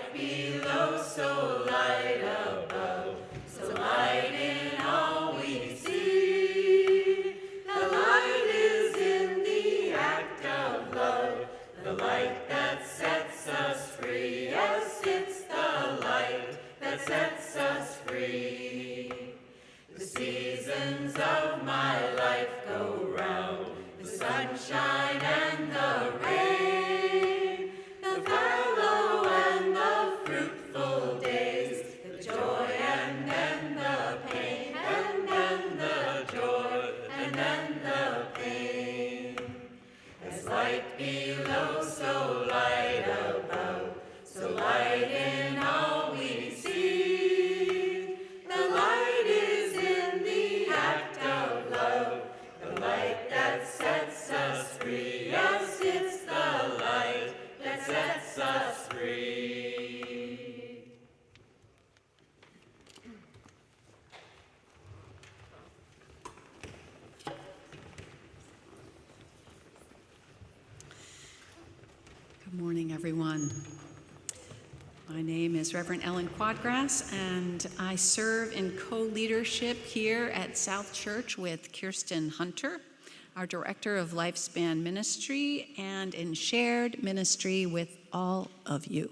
light below, so light above, so light in all we see. The light is in the act of love, the light that sets us free. Yes, it's the light that sets us free. The seasons of my life go round, the sunshine and the rain, the fallow and the fruitful days, the joy and then the pain, and then the joy and then the pain. As light below, so light above, so light in all we see. The light is in the act of love, the light that sets us free. Yes, it's the light that sets us free. Good morning, everyone. My name is Reverend Ellen Quaadgras, and I serve in co-leadership here at South Church with Kirsten Hunter, our Director of Lifespan Ministry, and in shared ministry with all of you.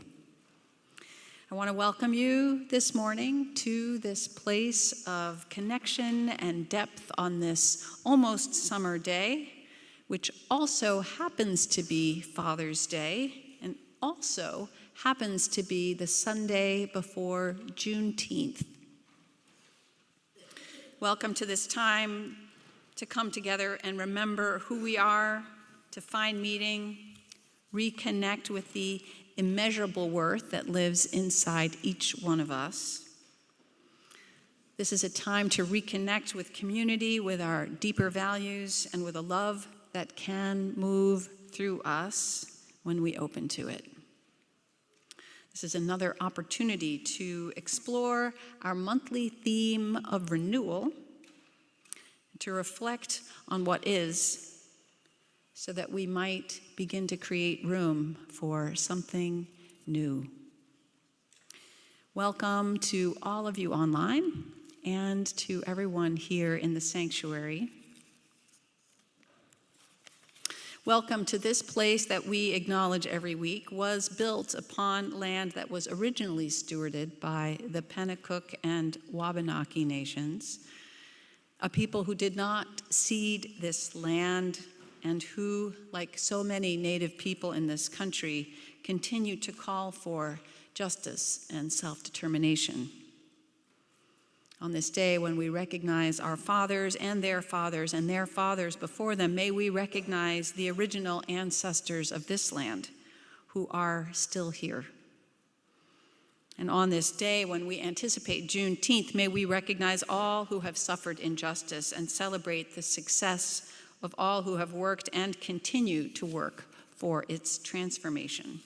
I want to welcome you this morning to this place of connection and depth on this almost summer day, which also happens to be Father's Day, and also happens to be the Sunday before Juneteenth. Welcome to this time to come together and remember who we are, to find meaning, reconnect with the immeasurable worth that lives inside each one of us. This is a time to reconnect with community, with our deeper values, and with a love that can move through us when we open to it. This is another opportunity to explore our monthly theme of renewal, to reflect on what is, so that we might begin to create room for something new. Welcome to all of you online and to everyone here in the sanctuary. Welcome to this place that we acknowledge every week was built upon land that was originally stewarded by the Pennacook and Wabanaki nations, a people who did not cede this land and who, like so many Native people in this country, continue to call for justice and self-determination. On this day, when we recognize our fathers and their fathers before them, may we recognize the original ancestors of this land who are still here. And on this day, when we anticipate Juneteenth, may we recognize all who have suffered injustice and celebrate the success of all who have worked and continue to work for its transformation.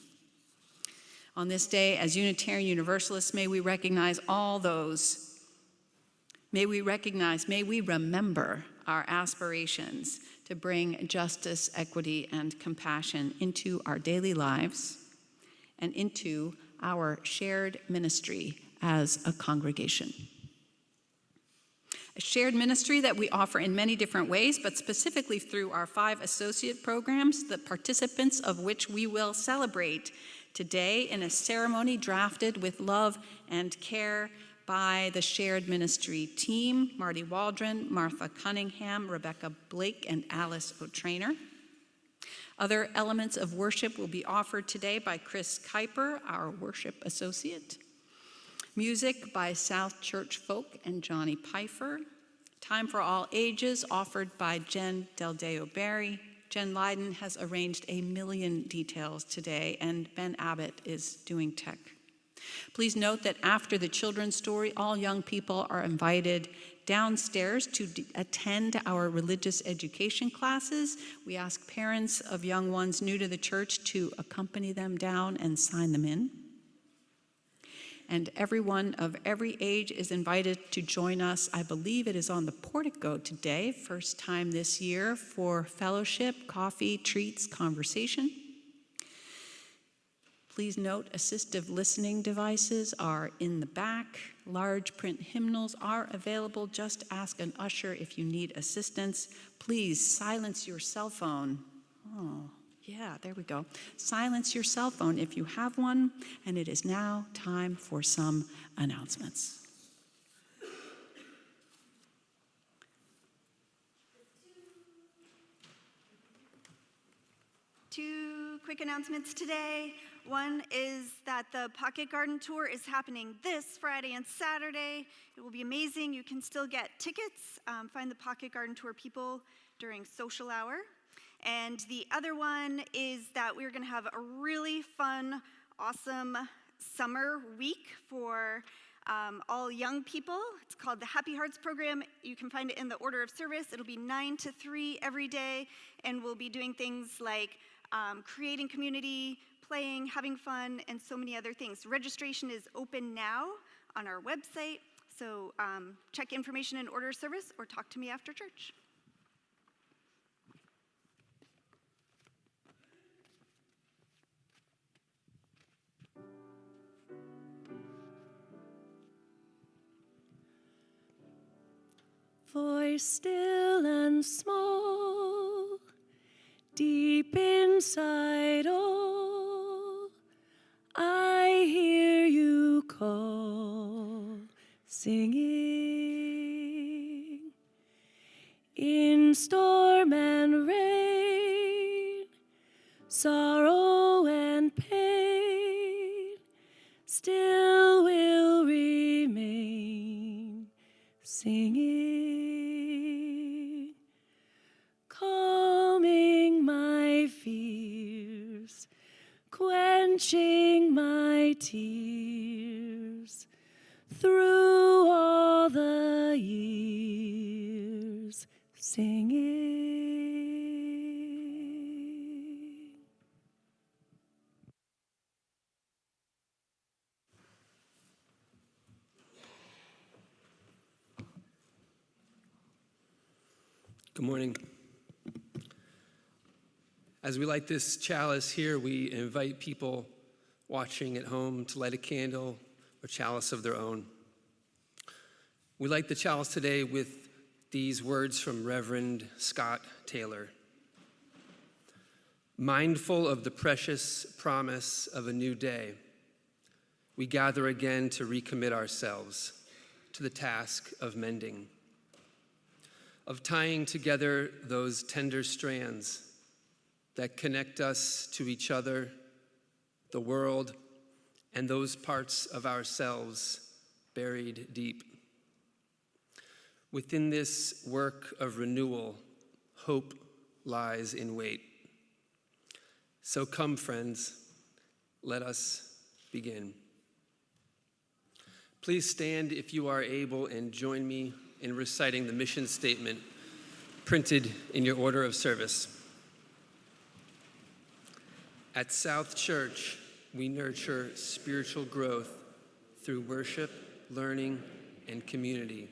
On this day, as Unitarian Universalists, may we recognize all those. May we remember our aspirations to bring justice, equity, and compassion into our daily lives and into our shared ministry as a congregation. A shared ministry that we offer in many different ways, but specifically through our 5 associate programs, the participants of which we will celebrate today in a ceremony drafted with love and care by the shared ministry team, Marty Waldron, Martha Cunningham, Rebecca Blake, and Alice O'Trainer. Other elements of worship will be offered today by Chris Kiper, our worship associate. Music by South Church Folk and Jonny Peiffer. Time for all ages offered by Jen Del Deo-Barry. Jen Leyden has arranged a million details today, and Ben Abbott is doing tech. Please note that after the children's story, all young people are invited downstairs to attend our religious education classes. We ask parents of young ones new to the church to accompany them down and sign them in. And everyone of every age is invited to join us. I believe it is on the portico today, first time this year, for fellowship, coffee, treats, conversation. Please note assistive listening devices are in the back. Large print hymnals are available. Just ask an usher if you need assistance. Please silence your cell phone. Oh, yeah, there we go. Silence your cell phone if you have one. And it is now time for some announcements. Two quick announcements today. One is that the Pocket Garden Tour is happening this Friday and Saturday. It will be amazing. You can still get tickets. Find the Pocket Garden Tour people during social hour. And the other one is that we're going to have a really fun, awesome summer week for all young people. It's called the Happy Hearts Program. You can find it in the order of service. It'll be 9 to 3 every day, and we'll be doing things like creating community, playing, having fun, and so many other things. Registration is open now on our website, so check information in order of service or talk to me after church. Voice still and small, deep inside all, I hear you call, singing. In storm and rain, sorrow and pain, still will remain, singing. Calming my fears, quenching my tears, through all the years, singing. Good morning. As we light this chalice here, we invite people watching at home to light a candle or chalice of their own. We light the chalice today with these words from Reverend Scott Taylor. Mindful of the precious promise of a new day, we gather again to recommit ourselves to the task of mending, of tying together those tender strands that connect us to each other, the world, and those parts of ourselves buried deep. Within this work of renewal, hope lies in wait. So come, friends, let us begin. Please stand if you are able and join me in reciting the mission statement printed in your order of service. At South Church, we nurture spiritual growth through worship, learning, and community.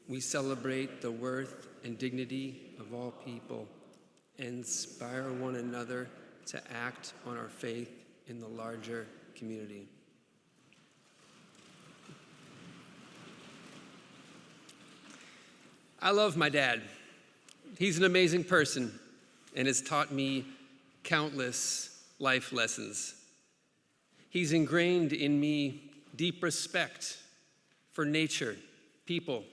We celebrate the worth and dignity of all people and inspire one another to act on our faith in the larger community. I love my dad. He's an amazing person and has taught me countless life lessons. He's ingrained in me deep respect for nature, people,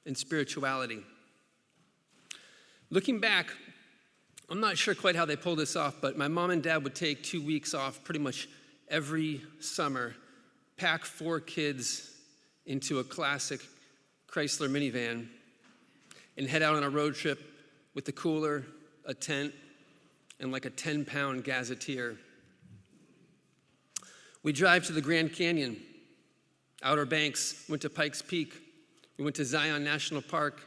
and spirituality. Looking back, I'm not sure quite how they pulled this off, but my mom and dad would take 2 weeks off pretty much every summer, pack 4 kids into a classic Chrysler minivan, and head out on a road trip with a cooler, a tent, and like a 10-pound gazetteer. We drive to the Grand Canyon, Outer Banks, went to Pikes Peak, we went to Zion National Park,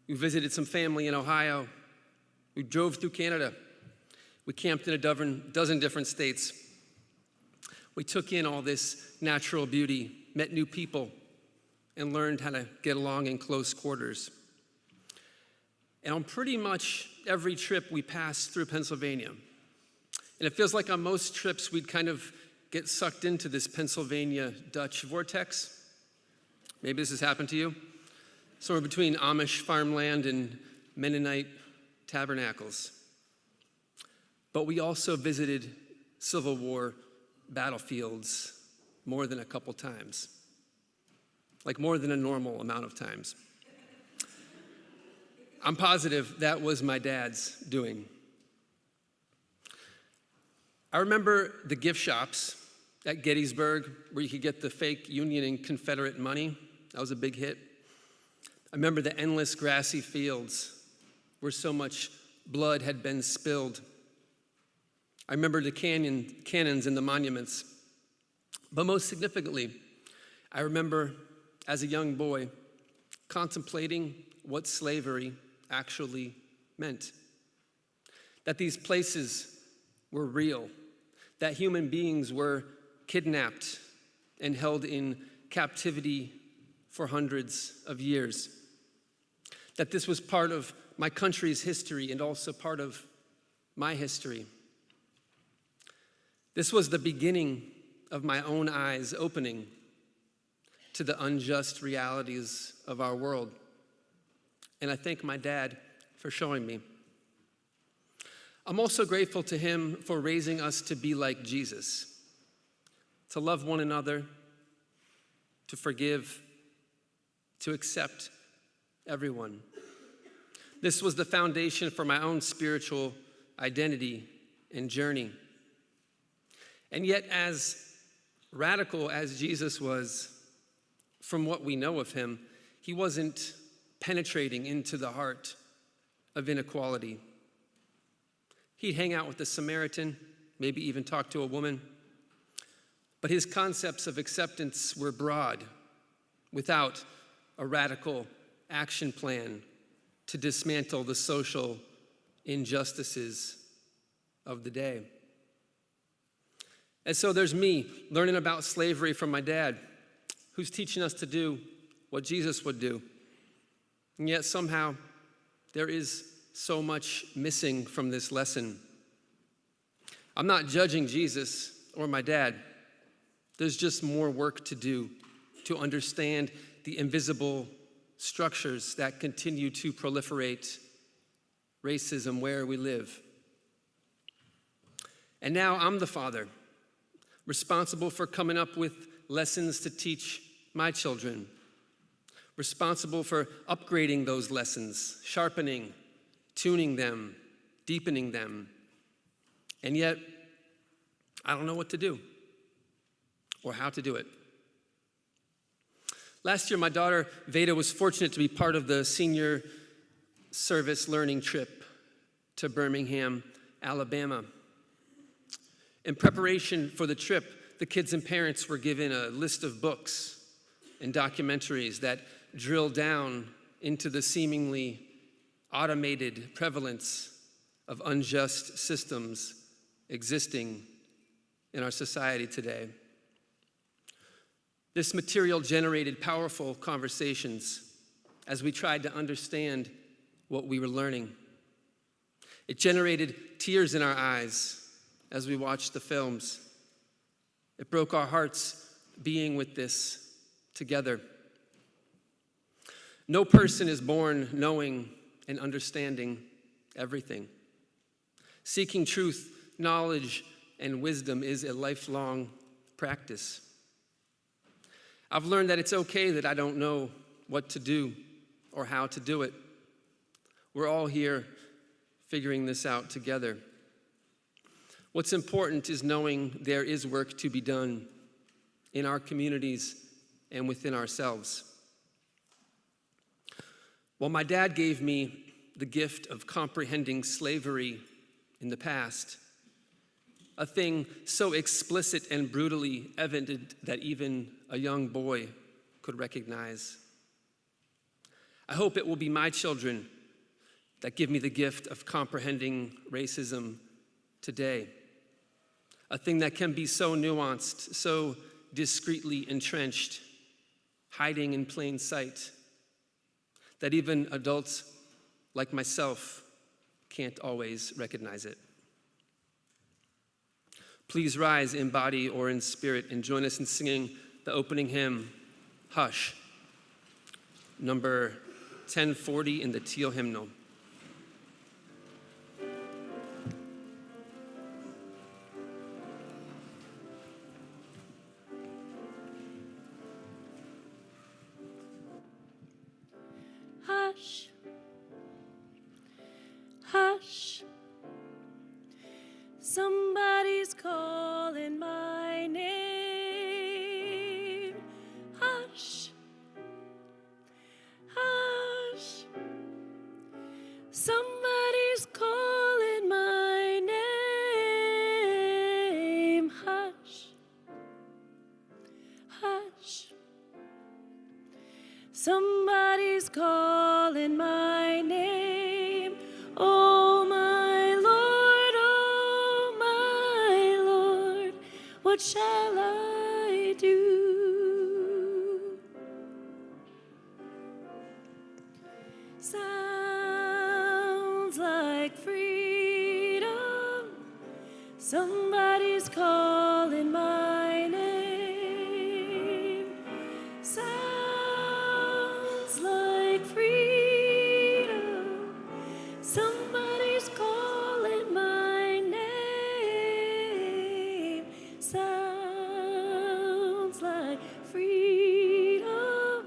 we visited some family in Ohio, we drove through Canada, we camped in a dozen different states. We took in all this natural beauty, met new people, and learned how to get along in close quarters. And on pretty much every trip, we passed through Pennsylvania. And it feels like on most trips, we'd kind of get sucked into this Pennsylvania Dutch vortex. Maybe this has happened to you. Somewhere between Amish farmland and Mennonite tabernacles. But we also visited Civil War battlefields more than a couple times. Like more than a normal amount of times. I'm positive that was my dad's doing. I remember the gift shops at Gettysburg where you could get the fake Union and Confederate money. That was a big hit. I remember the endless grassy fields where so much blood had been spilled. I remember the cannons and the monuments. But most significantly, I remember as a young boy contemplating what slavery actually meant. That these places were real, that human beings were kidnapped and held in captivity for hundreds of years. That this was part of my country's history and also part of my history. This was the beginning of my own eyes opening to the unjust realities of our world. And I thank my dad for showing me. I'm also grateful to him for raising us to be like Jesus, to love one another, to forgive, to accept everyone. This was the foundation for my own spiritual identity and journey. And yet, as radical as Jesus was, from what we know of him, he wasn't penetrating into the heart of inequality. He'd hang out with the Samaritan, maybe even talk to a woman. But his concepts of acceptance were broad, without a radical action plan to dismantle the social injustices of the day. And so there's me learning about slavery from my dad, who's teaching us to do what Jesus would do. And yet somehow there is so much missing from this lesson. I'm not judging Jesus or my dad. There's just more work to do to understand the invisible structures that continue to proliferate racism where we live. And now I'm the father, responsible for coming up with lessons to teach my children, responsible for upgrading those lessons, sharpening, tuning them, deepening them. And yet, I don't know what to do or how to do it. Last year, my daughter, Veda, was fortunate to be part of the senior service learning trip to Birmingham, Alabama. In preparation for the trip, the kids and parents were given a list of books and documentaries that drill down into the seemingly automated prevalence of unjust systems existing in our society today. This material generated powerful conversations as we tried to understand what we were learning. It generated tears in our eyes as we watched the films. It broke our hearts being with this together. No person is born knowing and understanding everything. Seeking truth, knowledge, and wisdom is a lifelong practice. I've learned that it's okay that I don't know what to do or how to do it. We're all here figuring this out together. What's important is knowing there is work to be done in our communities and within ourselves. While my dad gave me the gift of comprehending slavery in the past, a thing so explicit and brutally evident that even a young boy could recognize, I hope it will be my children that give me the gift of comprehending racism today. A thing that can be so nuanced, so discreetly entrenched, hiding in plain sight, that even adults like myself can't always recognize it. Please rise in body or in spirit and join us in singing the opening hymn, Hush, number 1040 in the Teal hymnal. Hush, hush, somebody's calling my name. Hush, hush, somebody's calling my name. Hush, hush, somebody's calling my name. Oh my Lord, what shall I do? Sounds like freedom. Somebody's calling my name. Sounds like freedom. Somebody's calling my name. Sounds like freedom.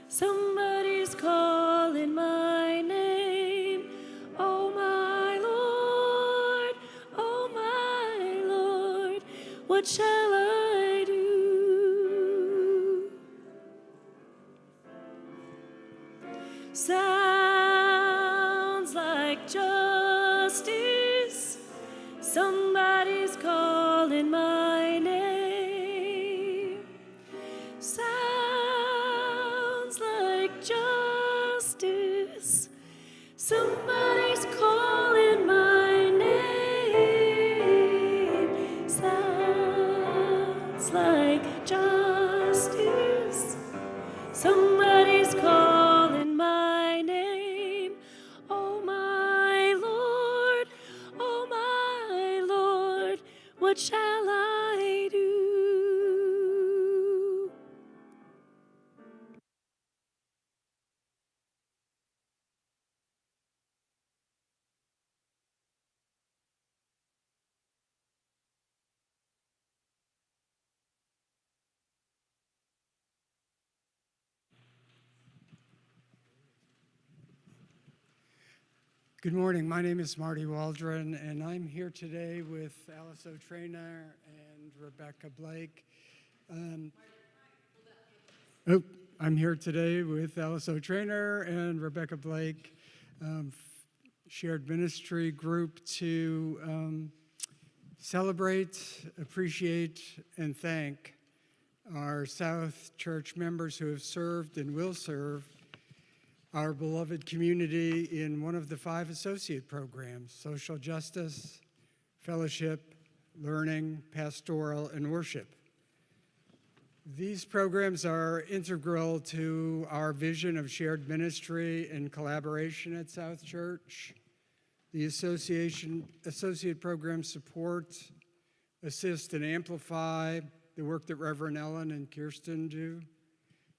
Somebody's calling my name. Oh my Lord, what shall I do? Sounds like justice. Somebody's calling my name. Sounds like justice. Somebody's calling my name. Sounds like justice. Somebody's calling my name. Oh my Lord, what shall I do? Good morning. My name is Marty Waldron, and I'm here today with Alice O'Traynor and Rebecca Blake. I'm here today with Alice O'Traynor and Rebecca Blake, shared ministry group to celebrate, appreciate, and thank our South Church members who have served and will serve our beloved community in one of the 5 associate programs: social justice, fellowship, learning, pastoral, and worship. These programs are integral to our vision of shared ministry and collaboration at South Church. The associate programs support, assist, and amplify the work that Reverend Ellen and Kirsten do.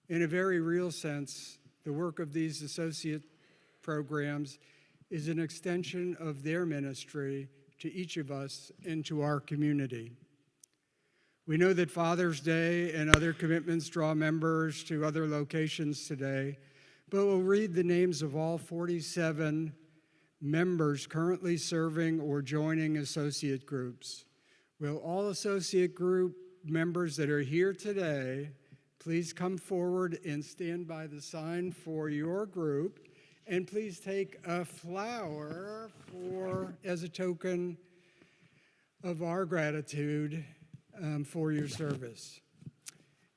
In a very real sense, the work of these associate programs is an extension of their ministry to each of us and to our community. We know that Father's Day and other commitments draw members to other locations today, but we'll read the names of all 47 members currently serving or joining associate groups. Will all associate group members that are here today please come forward and stand by the sign for your group, and please take a flower as a token of our gratitude for your service.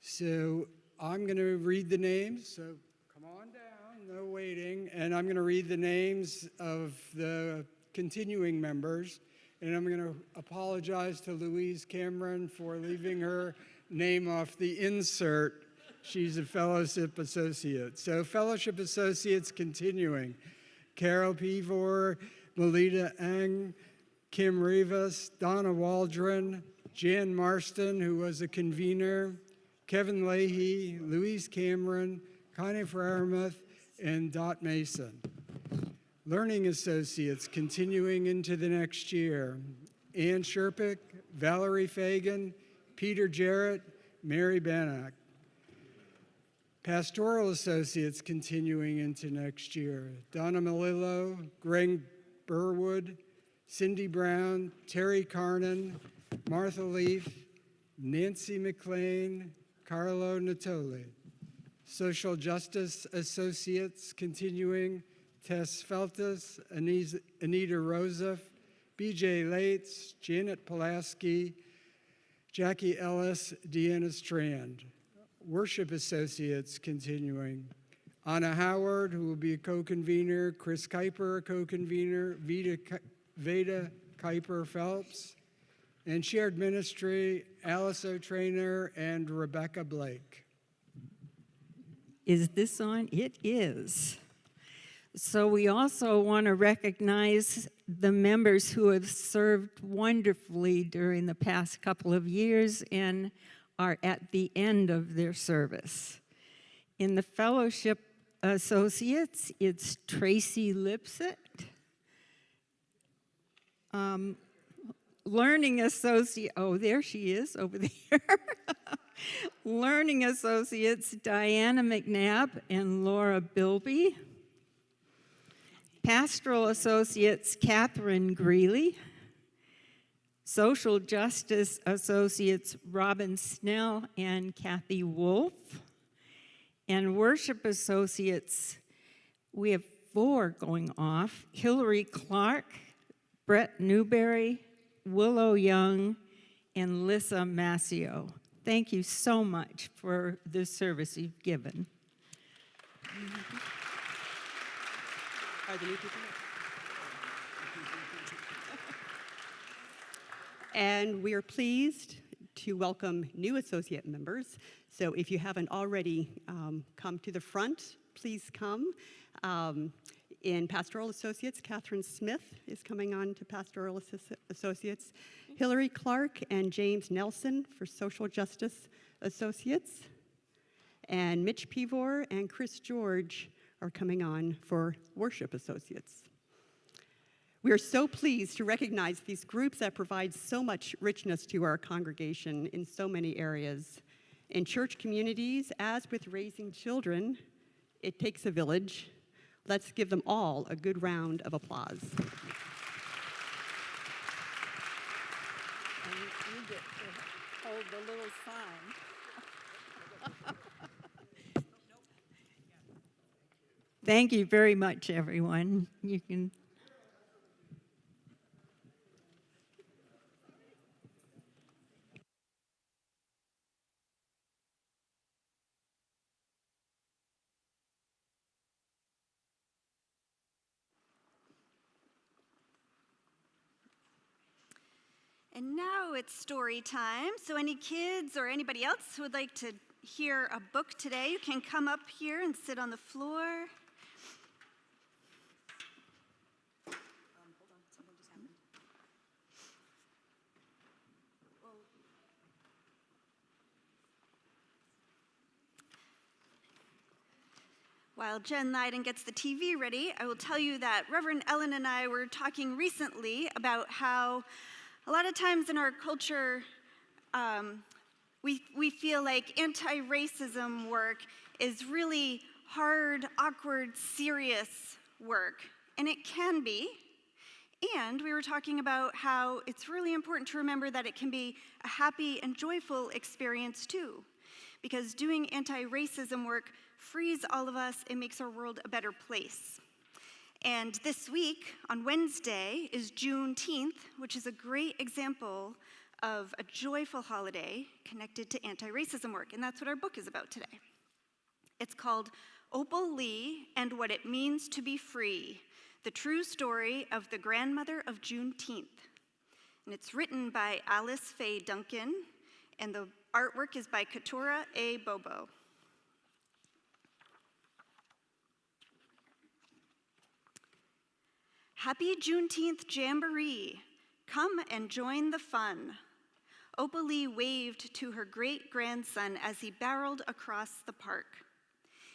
So I'm going to read the names, so come on down, no waiting, and I'm going to read the names of the continuing members, and I'm going to apologize to Louise Cameron for leaving her name off the insert. She's a fellowship associate. So fellowship associates continuing: Carol Peivor, Melita Ang, Kim Rivas, Donna Waldron, Jan Marston, who was a convener, Kevin Leahy, Louise Cameron, Connie Friermuth, and Dot Mason. Learning Associates continuing into the next year, Ann Sherpick, Valerie Fagan, Peter Jarrett, Mary Bannock. Pastoral Associates continuing into next year, Donna Melillo, Greg Burwood, Cindy Brown, Terry Carnan, Martha Leaf, Nancy McLean, Carlo Natoli. Social Justice Associates continuing, Tess Feltus, Anita Rosa, BJ Lates, Janet Pulaski, Jackie Ellis, Deanna Strand. Worship Associates continuing, Anna Howard, who will be a co-convener, Chris Kiper, a co-convener, Veda Kiper Phelps, and Shared Ministry, Alice O'Trainer and Rebecca Blake. Is this on? It is. So we also want to recognize the members who have served wonderfully during the past couple of years and are at the end of their service. In the Fellowship Associates, it's Tracy Lipset. Learning Associate, oh, there she is over there. Learning Associates, Diana McNabb and Laura Bilby. Pastoral Associates, Catherine Greeley. Social Justice Associates, Robin Snell and Kathy Wolf. And Worship Associates, we have 4 going off, Hillary Clark, Brett Newberry, Willow Young, and Lissa Massio. Thank you so much for the service you've given. Are the new people here? And we are pleased to welcome new associate members. So if you haven't already come to the front, please come. In Pastoral Associates, Catherine Smith is coming on to Pastoral Associates. Hillary Clark and James Nelson for Social Justice Associates. And Mitch Pivor and Chris George are coming on for Worship Associates. We are so pleased to recognize these groups that provide so much richness to our congregation in so many areas. In church communities, as with raising children, it takes a village. Let's give them all a good round of applause. And you get to hold the little sign. Thank you very much, everyone. You can. And now it's story time. So any kids or anybody else who would like to hear a book today, you can come up here and sit on the floor. While Jen Leyden gets the TV ready, I will tell you that Reverend Ellen and I were talking recently about how a lot of times in our culture, we feel like anti-racism work is really hard, awkward, serious work, and it can be. And we were talking about how it's really important to remember that it can be a happy and joyful experience too, because doing anti-racism work frees all of us and makes our world a better place. And this week, on Wednesday, is Juneteenth, which is a great example of a joyful holiday connected to anti-racism work, and that's what our book is about today. It's called Opal Lee and What It Means to Be Free, the true story of the grandmother of Juneteenth. And it's written by Alice Faye Duncan, and the artwork is by Katurah A. Bobo. Happy Juneteenth Jamboree. Come and join the fun. Opal waved to her great-grandson as he barreled across the park.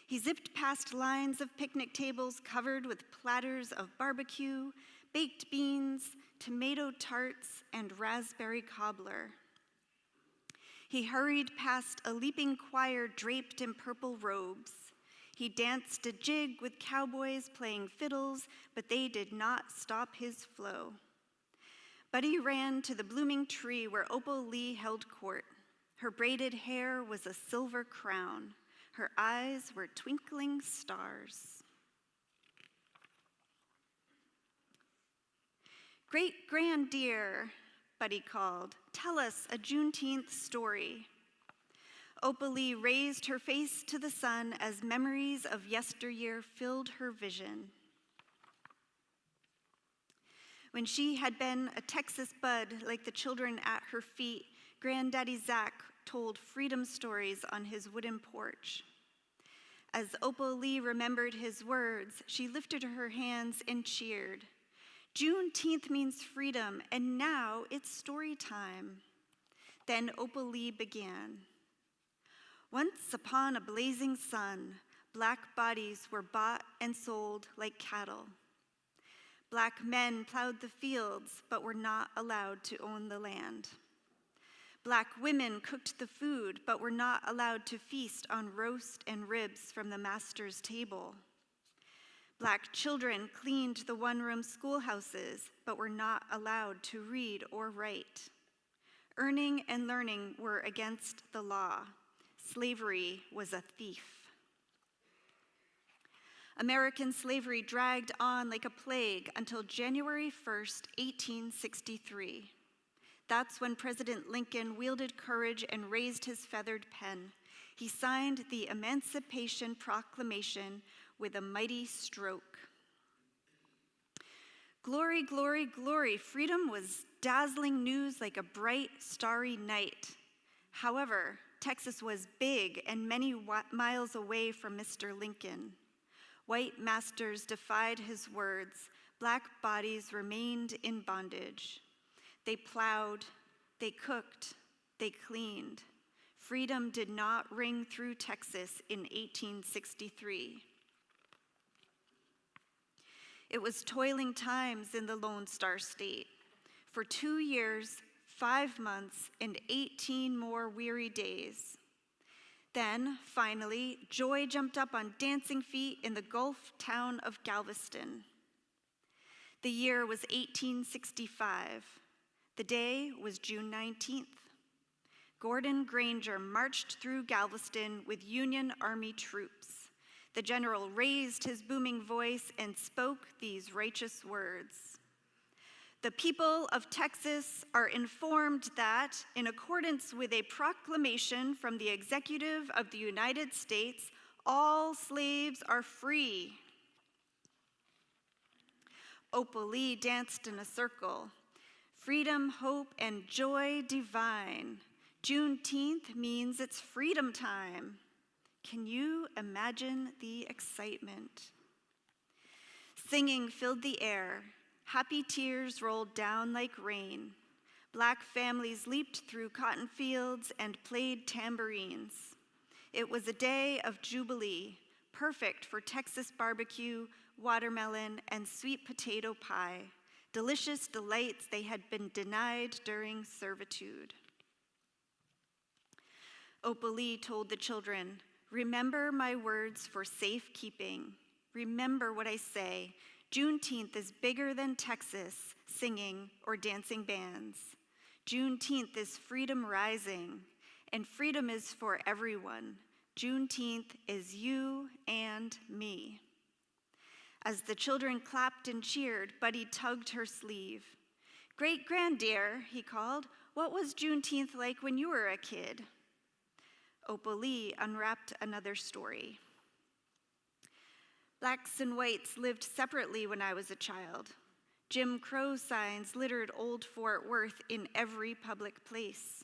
He zipped past lines of picnic tables covered with platters of barbecue, baked beans, tomato tarts, and raspberry cobbler. He hurried past a leaping choir draped in purple robes. He danced a jig with cowboys playing fiddles, but they did not stop his flow. Buddy ran to the blooming tree where Opal held court. Her braided hair was a silver crown. Her eyes were twinkling stars. Great-grand dear, Buddy called, tell us a Juneteenth story. Opal raised her face to the sun as memories of yesteryear filled her vision. When she had been a Texas bud like the children at her feet, Granddaddy Zach told freedom stories on his wooden porch. As Opal remembered his words, she lifted her hands and cheered. Juneteenth means freedom, and now it's story time. Then Opal began. Once upon a blazing sun, black bodies were bought and sold like cattle. Black men plowed the fields, but were not allowed to own the land. Black women cooked the food, but were not allowed to feast on roast and ribs from the master's table. Black children cleaned the one-room schoolhouses, but were not allowed to read or write. Earning and learning were against the law. Slavery was a thief. American slavery dragged on like a plague until January 1st, 1863. That's when President Lincoln wielded courage and raised his feathered pen. He signed the Emancipation Proclamation with a mighty stroke. Glory, glory, glory. Freedom was dazzling news like a bright, starry night. However, Texas was big and many miles away from Mr. Lincoln. White masters defied his words. Black bodies remained in bondage. They plowed, they cooked, they cleaned. Freedom did not ring through Texas in 1863. It was toiling times in the Lone Star State. For 2 years, 5 months, and 18 more weary days. Then, finally, joy jumped up on dancing feet in the Gulf town of Galveston. The year was 1865. The day was June 19th. Gordon Granger marched through Galveston with Union Army troops. The general raised his booming voice and spoke these righteous words. The people of Texas are informed that, in accordance with a proclamation from the Executive of the United States, all slaves are free. Opal danced in a circle. Freedom, hope, and joy divine. Juneteenth means it's freedom time. Can you imagine the excitement? Singing filled the air. Happy tears rolled down like rain. Black families leaped through cotton fields and played tambourines. It was a day of jubilee, perfect for Texas barbecue, watermelon, and sweet potato pie, delicious delights they had been denied during servitude. Opal told the children, remember my words for safekeeping. Remember what I say. Juneteenth is bigger than Texas singing or dancing bands. Juneteenth is freedom rising, and freedom is for everyone. Juneteenth is you and me. As the children clapped and cheered, Buddy tugged her sleeve. Great-granddear, he called, what was Juneteenth like when you were a kid? Opal unwrapped another story. Blacks and whites lived separately when I was a child. Jim Crow signs littered old Fort Worth in every public place.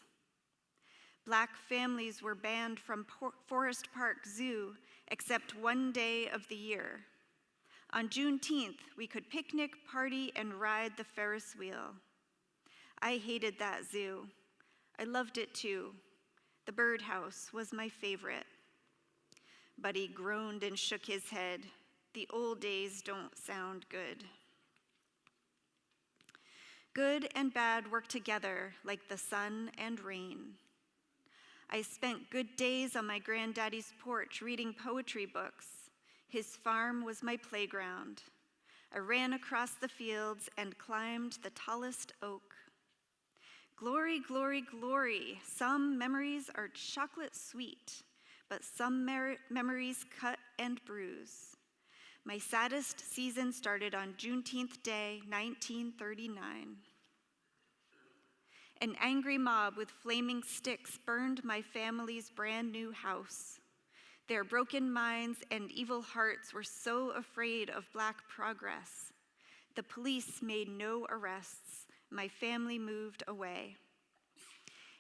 Black families were banned from Forest Park Zoo except one day of the year. On Juneteenth, we could picnic, party, and ride the Ferris wheel. I hated that zoo. I loved it too. The birdhouse was my favorite. Buddy groaned and shook his head. The old days don't sound good. Good and bad work together like the sun and rain. I spent good days on my granddaddy's porch reading poetry books. His farm was my playground. I ran across the fields and climbed the tallest oak. Glory, glory, glory. Some memories are chocolate sweet, but some memories cut and bruise. My saddest season started on Juneteenth Day, 1939. An angry mob with flaming sticks burned my family's brand new house. Their broken minds and evil hearts were so afraid of Black progress. The police made no arrests. My family moved away.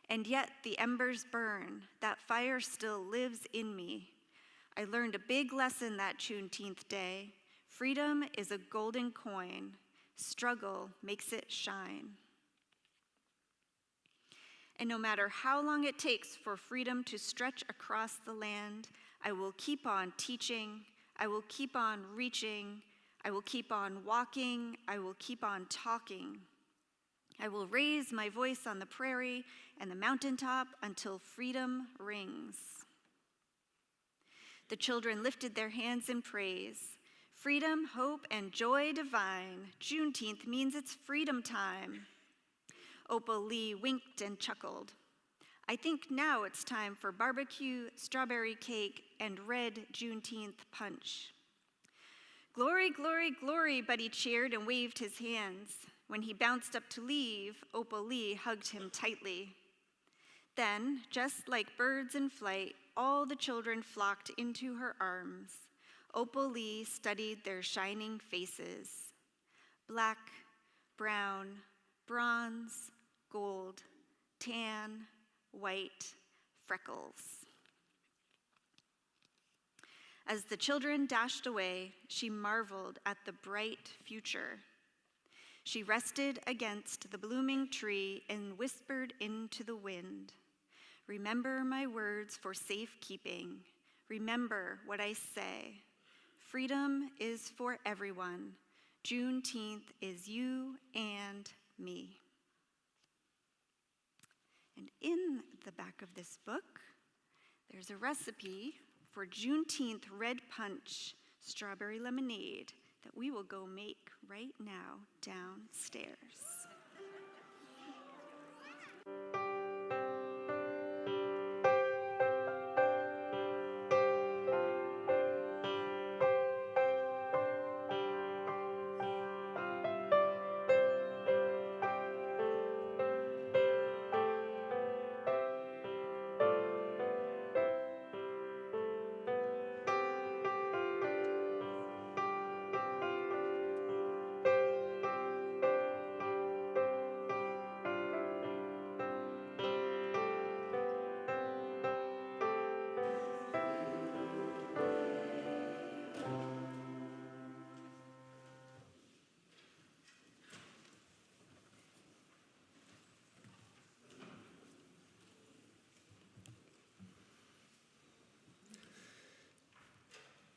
And yet the embers burn. That fire still lives in me. I learned a big lesson that Juneteenth Day. Freedom is a golden coin. Struggle makes it shine. And no matter how long it takes for freedom to stretch across the land, I will keep on teaching. I will keep on reaching. I will keep on walking. I will keep on talking. I will raise my voice on the prairie and the mountaintop until freedom rings. The children lifted their hands in praise. Freedom, hope, and joy divine. Juneteenth means it's freedom time. Opal Lee winked and chuckled. I think now it's time for barbecue, strawberry cake, and red Juneteenth punch. Glory, glory, glory, Buddy cheered and waved his hands. When he bounced up to leave, Opal Lee hugged him tightly. Then, just like birds in flight, all the children flocked into her arms. Opal Lee studied their shining faces. Black, brown, bronze, gold, tan, white, freckles. As the children dashed away, she marveled at the bright future. She rested against the blooming tree and whispered into the wind, "Remember my words for safekeeping. Remember what I say. Freedom is for everyone. Juneteenth is you and me." And in the back of this book, there's a recipe for Juneteenth red punch strawberry lemonade that we will go make right now downstairs.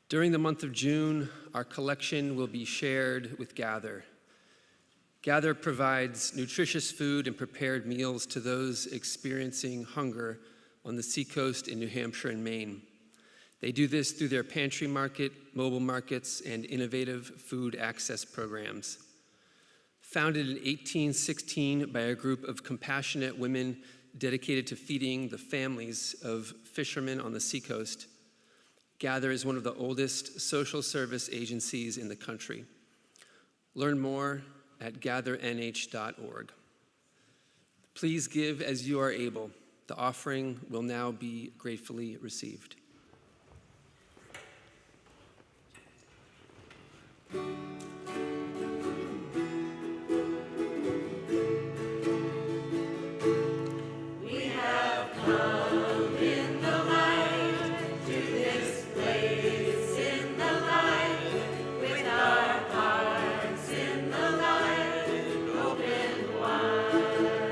During the month of June, our collection will be shared with Gather. Gather provides nutritious food and prepared meals to those experiencing hunger on the seacoast in New Hampshire and Maine. They do this through their pantry market, mobile markets, and innovative food access programs. Founded in 1816 by a group of compassionate women dedicated to feeding the families of fishermen on the seacoast, Gather is one of the oldest social service agencies in the country. Learn more at gathernh.org. Please give as you are able. The offering will now be gratefully received. With our hearts in the light, open wide.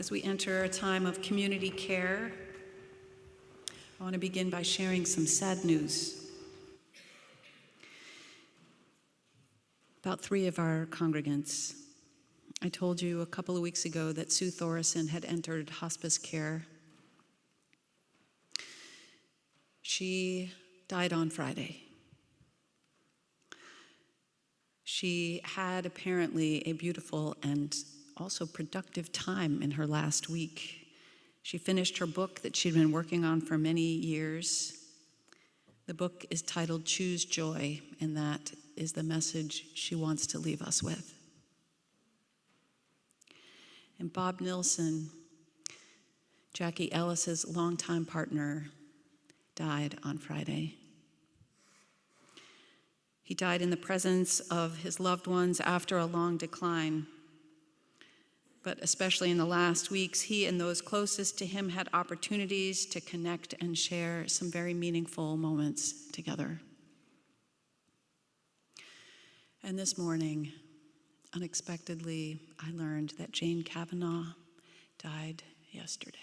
As we enter a time of community care, I want to begin by sharing some sad news about 3 of our congregants. I told you a couple of weeks ago that Sue Thorison had entered hospice care. She died on Friday. She had apparently a beautiful and also productive time in her last week. She finished her book that she'd been working on for many years. The book is titled Choose Joy, and that is the message she wants to leave us with. And Bob Nilsson, Jackie Ellis's longtime partner, died on Friday. He died in the presence of his loved ones after a long decline. But especially in the last weeks, he and those closest to him had opportunities to connect and share some very meaningful moments together. And this morning, unexpectedly, I learned that Jane Kavanaugh died yesterday.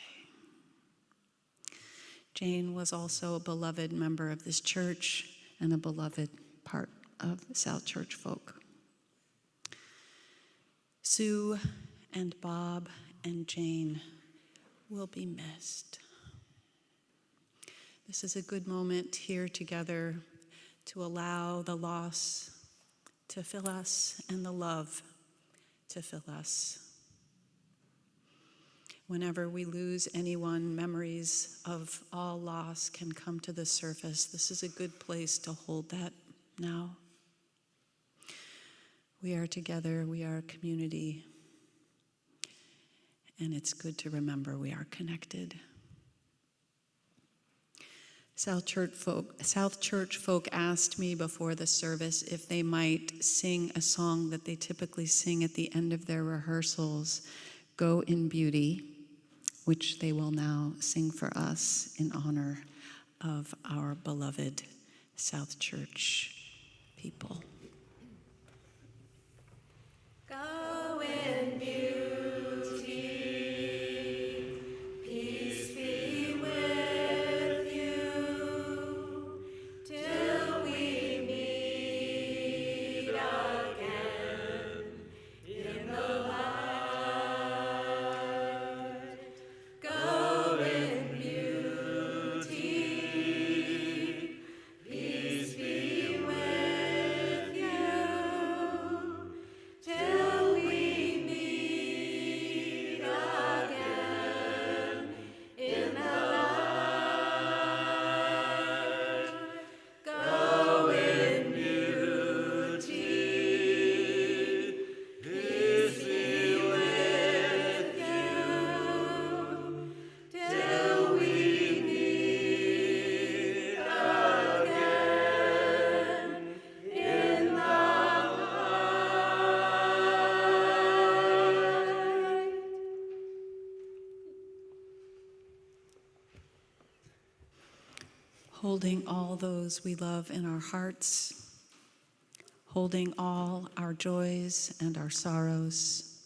Jane was also a beloved member of this church and a beloved part of South Church folk. Sue and Bob and Jane will be missed. This is a good moment here together to allow the loss to fill us and the love to fill us. Whenever we lose anyone, memories of all loss can come to the surface. This is a good place to hold that now. We are together, we are a community, and it's good to remember we are connected. South Church folk asked me before the service if they might sing a song that they typically sing at the end of their rehearsals, Go in Beauty, which they will now sing for us in honor of our beloved South Church people. Go in beauty, peace be with you, till we meet again in the light. Go in beauty, peace be with you, till we meet again in the light. Go in beauty, peace be with you, till we meet again in the light. Holding all those we love in our hearts, holding all our joys and our sorrows.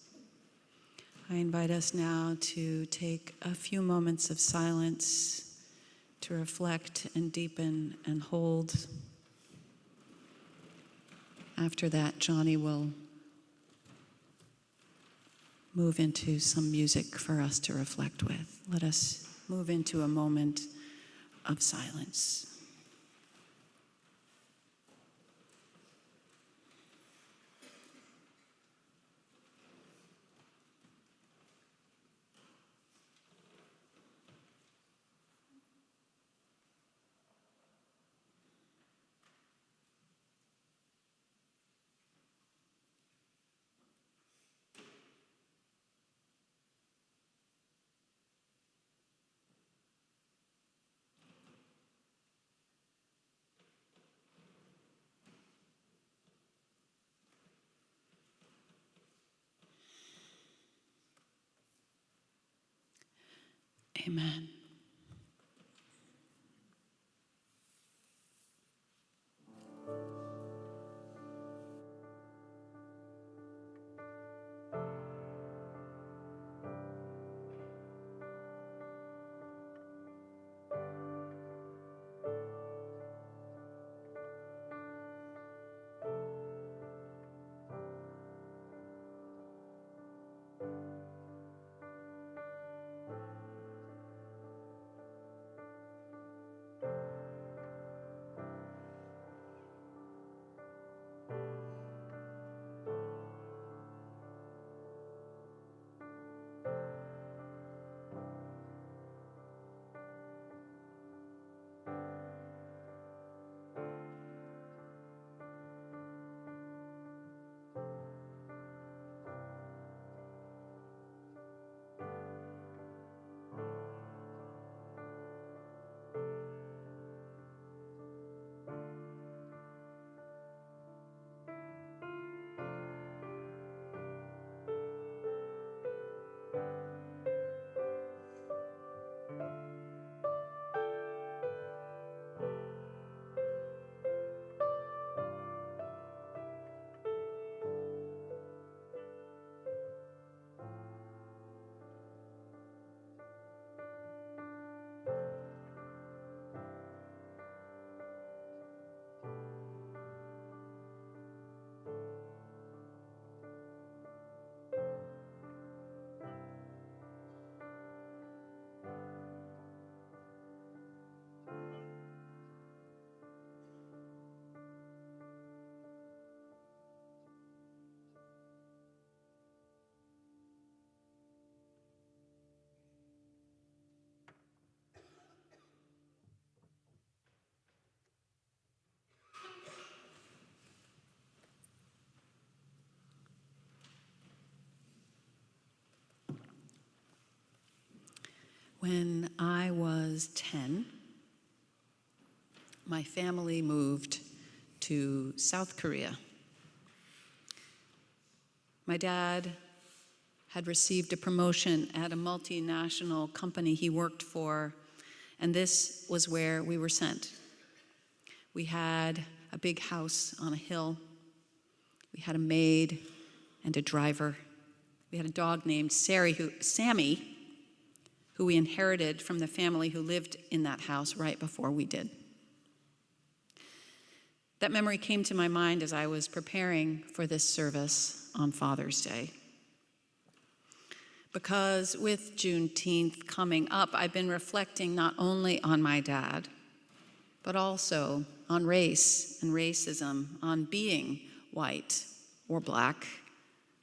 I invite us now to take a few moments of silence to reflect and deepen and hold. After that, Jonny will move into some music for us to reflect with. Let us move into a moment of silence. Amen. When I was 10, my family moved to South Korea. My dad had received a promotion at a multinational company he worked for, and this was where we were sent. We had a big house on a hill. We had a maid and a driver. We had a dog named Sammy, who we inherited from the family who lived in that house right before we did. That memory came to my mind as I was preparing for this service on Father's Day. Because with Juneteenth coming up, I've been reflecting not only on my dad, but also on race and racism, on being white or black,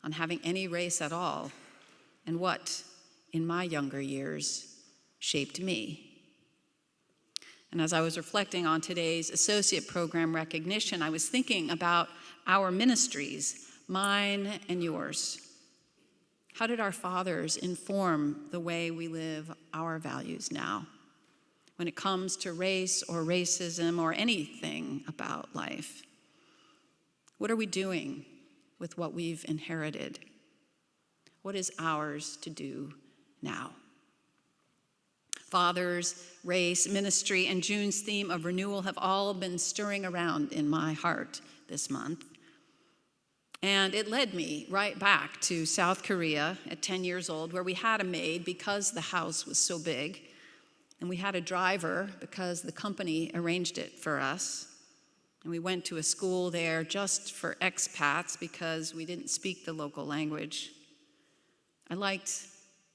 on having any race at all, and what, in my younger years, shaped me. And as I was reflecting on today's associate program recognition, I was thinking about our ministries, mine and yours. How did our fathers inform the way we live our values now? When it comes to race or racism or anything about life, what are we doing with what we've inherited? What is ours to do now? Fathers, race, ministry, and June's theme of renewal have all been stirring around in my heart this month. And it led me right back to South Korea at 10 years old, where we had a maid because the house was so big, and we had a driver because the company arranged it for us. And we went to a school there just for expats because we didn't speak the local language. I liked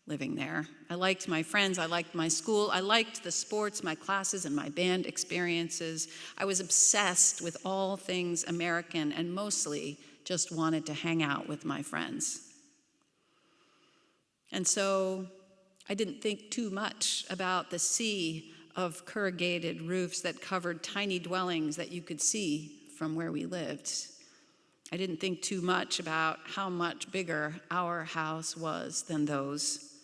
living there. I liked my friends, I liked my school, I liked the sports, my classes, and my band experiences. I was obsessed with all things American and mostly just wanted to hang out with my friends. And so I didn't think too much about the sea of corrugated roofs that covered tiny dwellings that you could see from where we lived. I didn't think too much about how much bigger our house was than those.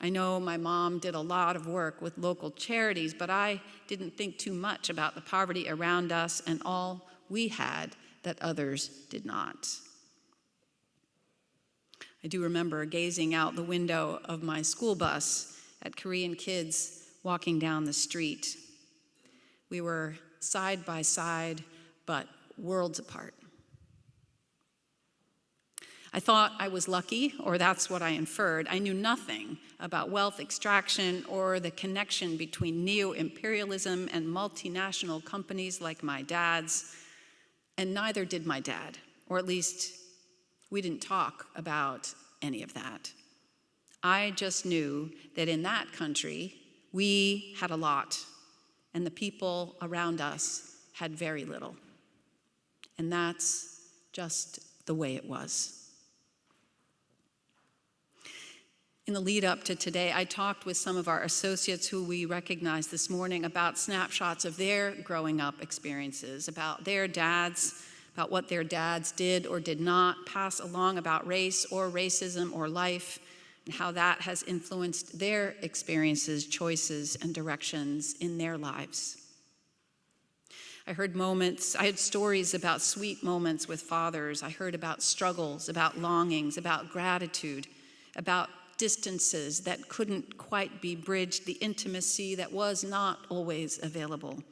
I know my mom did a lot of work with local charities, but I didn't think too much about the poverty around us and all we had that others did not. I do remember gazing out the window of my school bus at Korean kids walking down the street. We were side by side, but worlds apart. I thought I was lucky, or that's what I inferred. I knew nothing about wealth extraction or the connection between neo-imperialism and multinational companies like my dad's, and neither did my dad, or at least we didn't talk about any of that. I just knew that in that country, we had a lot, and the people around us had very little. And that's just the way it was. In the lead up to today, I talked with some of our associates who we recognized this morning about snapshots of their growing up experiences, about their dads, about what their dads did or did not pass along about race or racism or life, and how that has influenced their experiences, choices, and directions in their lives. I had stories about sweet moments with fathers. I heard about struggles, about longings, about gratitude, about distances that couldn't quite be bridged, the intimacy that was not always available.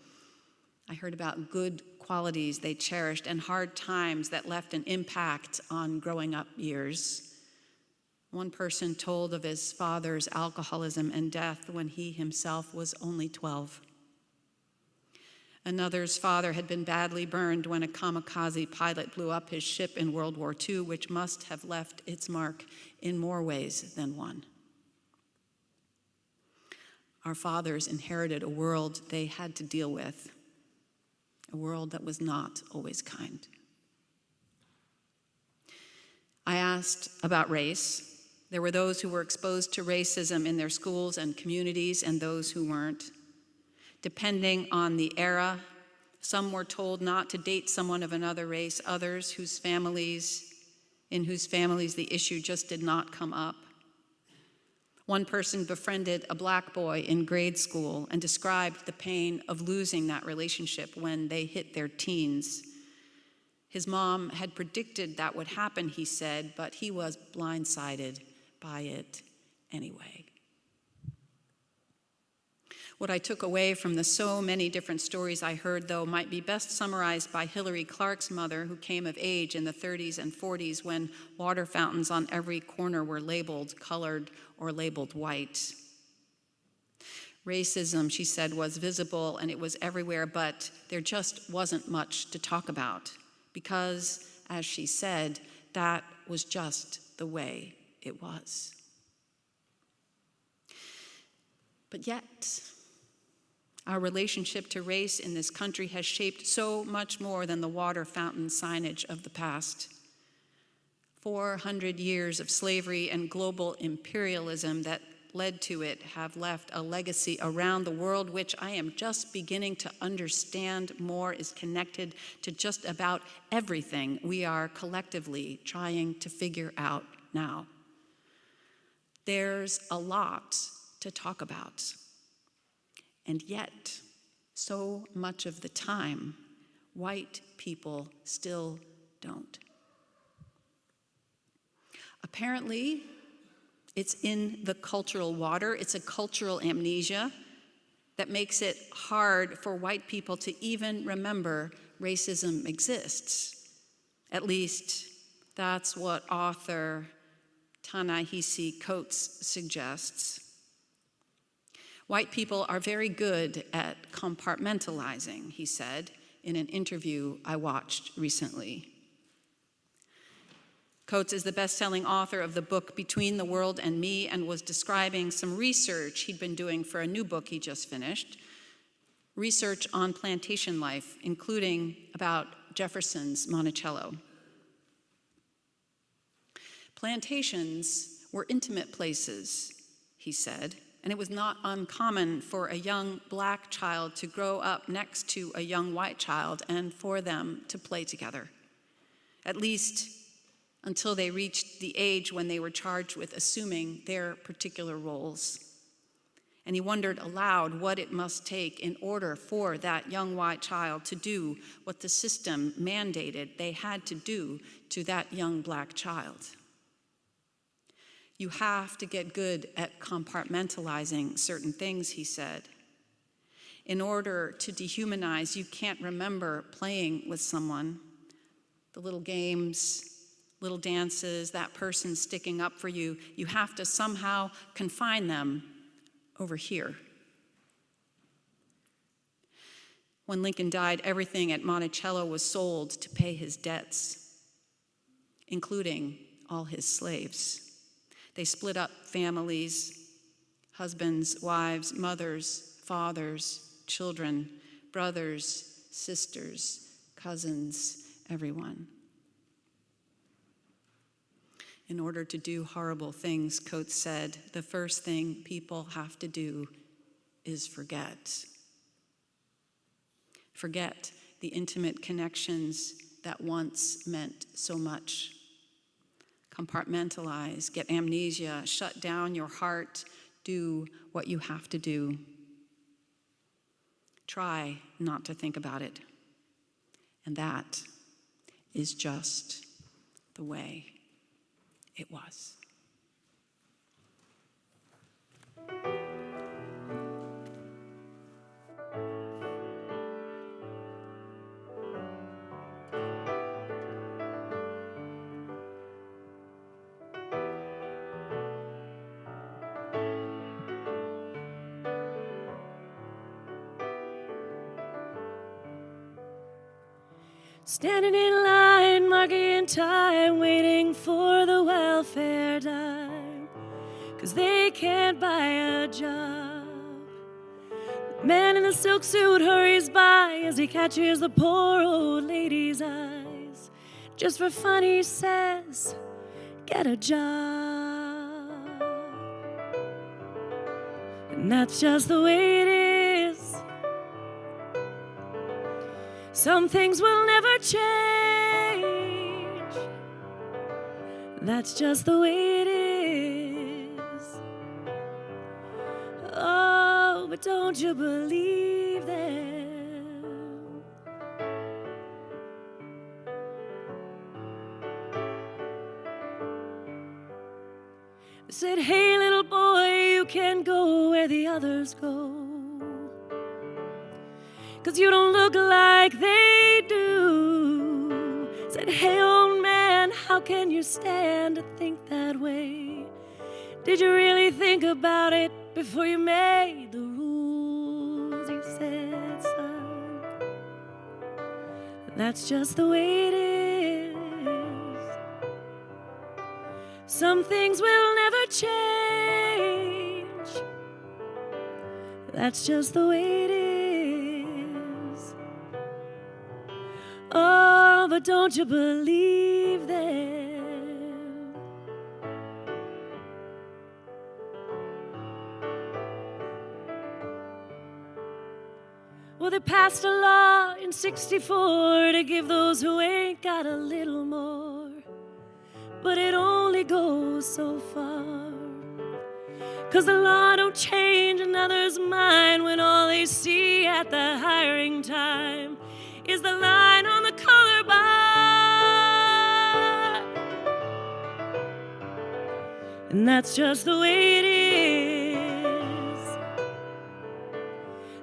I heard about good qualities they cherished and hard times that left an impact on growing up years. One person told of his father's alcoholism and death when he himself was only 12. Another's father had been badly burned when a kamikaze pilot blew up his ship in World War II, which must have left its mark in more ways than one. Our fathers inherited a world they had to deal with, a world that was not always kind. I asked about race. There were those who were exposed to racism in their schools and communities, and those who weren't. Depending on the era, some were told not to date someone of another race, others in whose families the issue just did not come up. One person befriended a black boy in grade school and described the pain of losing that relationship when they hit their teens. His mom had predicted that would happen, he said, but he was blindsided by it anyway. What I took away from the so many different stories I heard, though, might be best summarized by Hillary Clark's mother, who came of age in the 30s and 40s when water fountains on every corner were labeled colored or labeled white. Racism, she said, was visible and it was everywhere, but there just wasn't much to talk about because, as she said, that was just the way it was. But yet, our relationship to race in this country has shaped so much more than the water fountain signage of the past. 400 years of slavery and global imperialism that led to it have left a legacy around the world, which I am just beginning to understand more is connected to just about everything we are collectively trying to figure out now. There's a lot to talk about. And yet, so much of the time, white people still don't. Apparently, it's in the cultural water. It's a cultural amnesia that makes it hard for white people to even remember racism exists. At least, that's what author Ta-Nehisi Coates suggests. White people are very good at compartmentalizing, he said in an interview I watched recently. Coates is the best-selling author of the book Between the World and Me and was describing some research he'd been doing for a new book he just finished, research on plantation life, including about Jefferson's Monticello. Plantations were intimate places, he said, and it was not uncommon for a young black child to grow up next to a young white child and for them to play together, at least until they reached the age when they were charged with assuming their particular roles. And he wondered aloud what it must take in order for that young white child to do what the system mandated they had to do to that young black child. You have to get good at compartmentalizing certain things, he said. In order to dehumanize, you can't remember playing with someone. The little games, little dances, that person sticking up for you, you have to somehow confine them over here. When Lincoln died, everything at Monticello was sold to pay his debts, including all his slaves. They split up families, husbands, wives, mothers, fathers, children, brothers, sisters, cousins, everyone. In order to do horrible things, Coates said, the first thing people have to do is forget. Forget the intimate connections that once meant so much. Compartmentalize, get amnesia, shut down your heart, do what you have to do. Try not to think about it. And that is just the way it was. Standing in line, marking time, waiting for the welfare dime, 'cause they can't buy a job. The man in the silk suit hurries by as he catches the poor old lady's eyes. Just for fun, he says, get a job. And that's just the way it is. Some things will never change. That's just the way it is. but don't you believe them? They said, hey, little boy, you can't go where the others go, 'cause you don't look like they do. Said, hey, old man, how can you stand to think that way? Did you really think about it before you made the rules? He said, son, that's just the way it is. Some things will never change. That's just the way it is. Oh, but don't you believe them? Well, they passed a law in '64 to give those who ain't got a little more, but it only goes so far. 'Cause the law don't change another's mind when all they see at the hiring time is the line on the color bar. And that's just the way it is.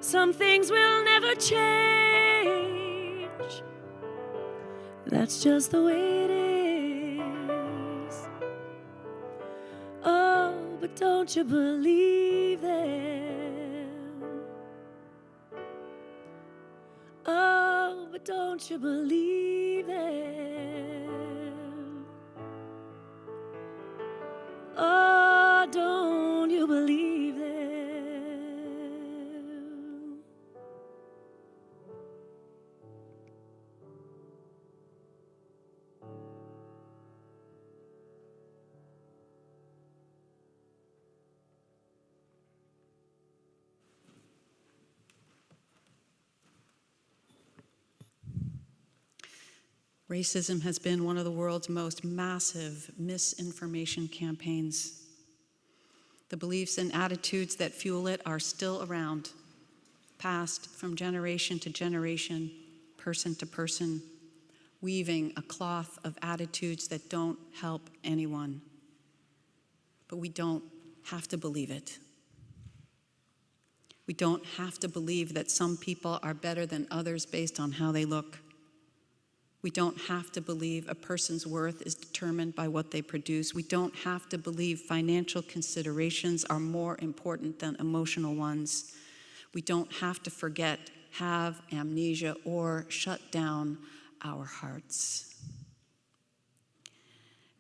Some things will never change. That's just the way it is. Oh, but don't you believe them? Oh, but don't you believe them? Oh, don't you believe them? Racism has been one of the world's most massive misinformation campaigns. The beliefs and attitudes that fuel it are still around, passed from generation to generation, person to person, weaving a cloth of attitudes that don't help anyone. But we don't have to believe it. We don't have to believe that some people are better than others based on how they look. We don't have to believe a person's worth is determined by what they produce. We don't have to believe financial considerations are more important than emotional ones. We don't have to forget, have amnesia, or shut down our hearts.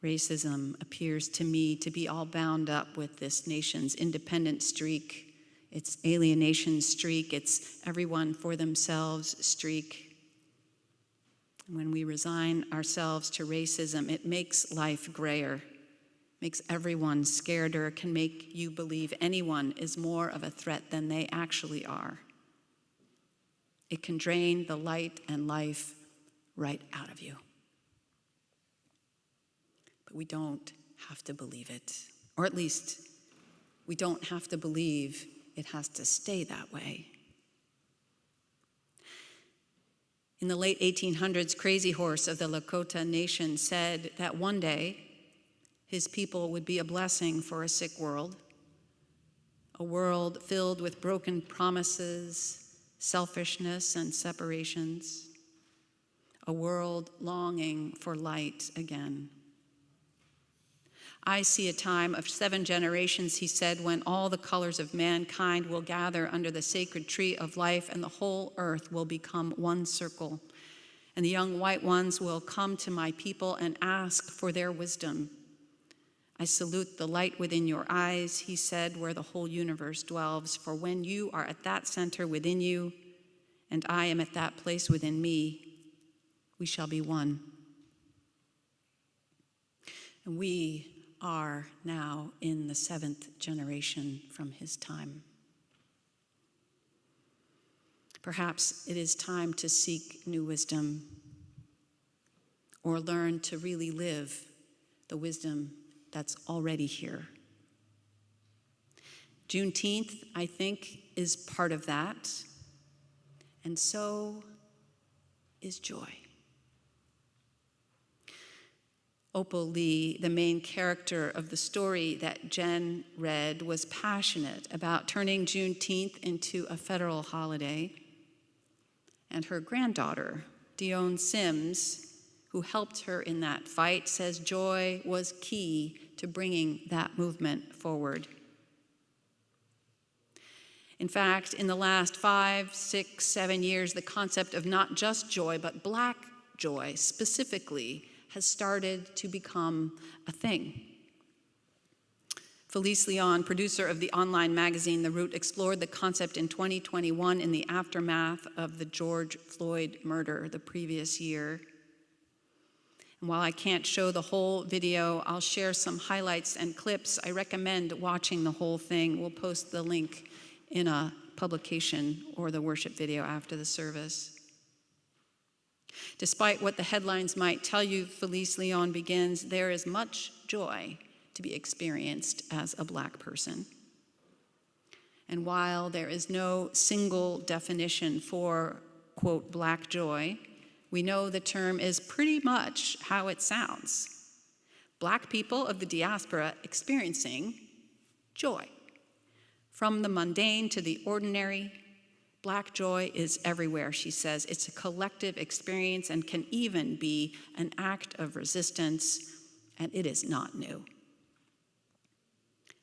Racism appears to me to be all bound up with this nation's independent streak, its alienation streak, its everyone for themselves streak. When we resign ourselves to racism, it makes life grayer, makes everyone scareder, can make you believe anyone is more of a threat than they actually are. It can drain the light and life right out of you. But we don't have to believe it, or at least we don't have to believe it has to stay that way. In the late 1800s, Crazy Horse of the Lakota Nation said that one day his people would be a blessing for a sick world, a world filled with broken promises, selfishness, and separations, a world longing for light again. I see a time of 7 generations, he said, when all the colors of mankind will gather under the sacred tree of life and the whole earth will become one circle. And the young white ones will come to my people and ask for their wisdom. I salute the light within your eyes, he said, where the whole universe dwells. For when you are at that center within you, and I am at that place within me, we shall be one. And we are now in the 7th generation from his time. Perhaps it is time to seek new wisdom or learn to really live the wisdom that's already here. Juneteenth, I think, is part of that, and so is joy. Opal Lee, the main character of the story that Jen read, was passionate about turning Juneteenth into a federal holiday. And her granddaughter, Dion Sims, who helped her in that fight, says joy was key to bringing that movement forward. In fact, in the last 5, 6, 7 years, the concept of not just joy, but Black joy specifically has started to become a thing. Felice Leon, producer of the online magazine The Root, explored the concept in 2021 in the aftermath of the George Floyd murder the previous year. And while I can't show the whole video, I'll share some highlights and clips. I recommend watching the whole thing. We'll post the link in a publication or the worship video after the service. Despite what the headlines might tell you, Felice Leon begins, there is much joy to be experienced as a Black person. And while there is no single definition for, quote, Black joy, we know the term is pretty much how it sounds. Black people of the diaspora experiencing joy. From the mundane to the ordinary, Black joy is everywhere, she says. It's a collective experience and can even be an act of resistance, and it is not new.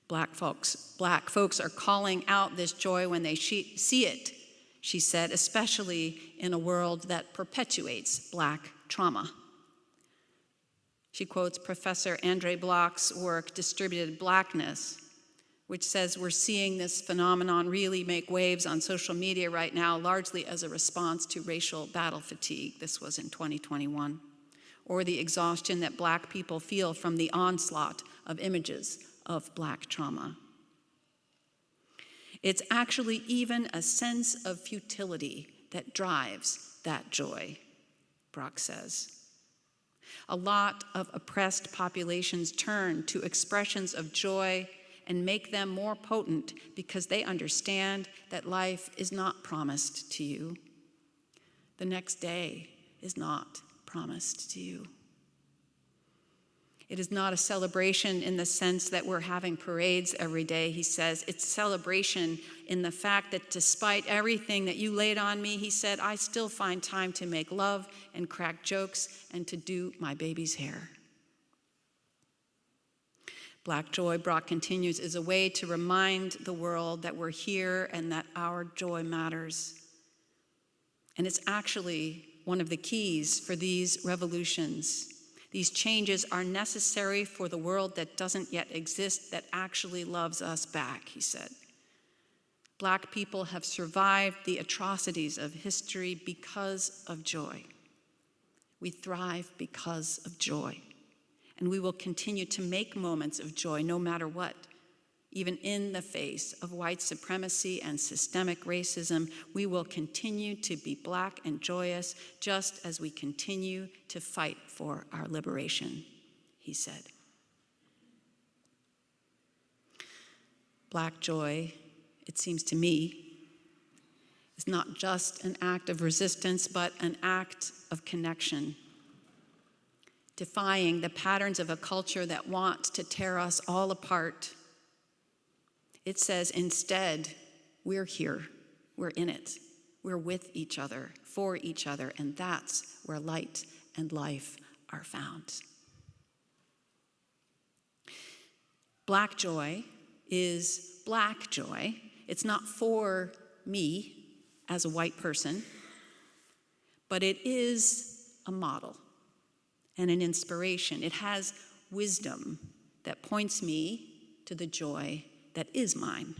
Black folks are calling out this joy when they see it, she said, especially in a world that perpetuates Black trauma. She quotes Professor Andre Block's work, Distributed Blackness, which says we're seeing this phenomenon really make waves on social media right now, largely as a response to racial battle fatigue. This was in 2021. Or the exhaustion that Black people feel from the onslaught of images of Black trauma. It's actually even a sense of futility that drives that joy, Brock says. A lot of oppressed populations turn to expressions of joy and make them more potent because they understand that life is not promised to you. The next day is not promised to you. It is not a celebration in the sense that we're having parades every day, he says. It's a celebration in the fact that despite everything that you laid on me, he said, I still find time to make love and crack jokes and to do my baby's hair. Black joy, Brock continues, is a way to remind the world that we're here and that our joy matters. And it's actually one of the keys for these revolutions. These changes are necessary for the world that doesn't yet exist, that actually loves us back, he said. Black people have survived the atrocities of history because of joy. We thrive because of joy. And we will continue to make moments of joy no matter what. Even in the face of white supremacy and systemic racism, we will continue to be Black and joyous just as we continue to fight for our liberation, he said. Black joy, it seems to me, is not just an act of resistance, but an act of connection. Defying the patterns of a culture that wants to tear us all apart. It says, instead, we're here, we're in it, we're with each other, for each other, and that's where light and life are found. Black joy is Black joy. It's not for me as a white person, but it is a model and an inspiration. It has wisdom that points me to the joy that is mine.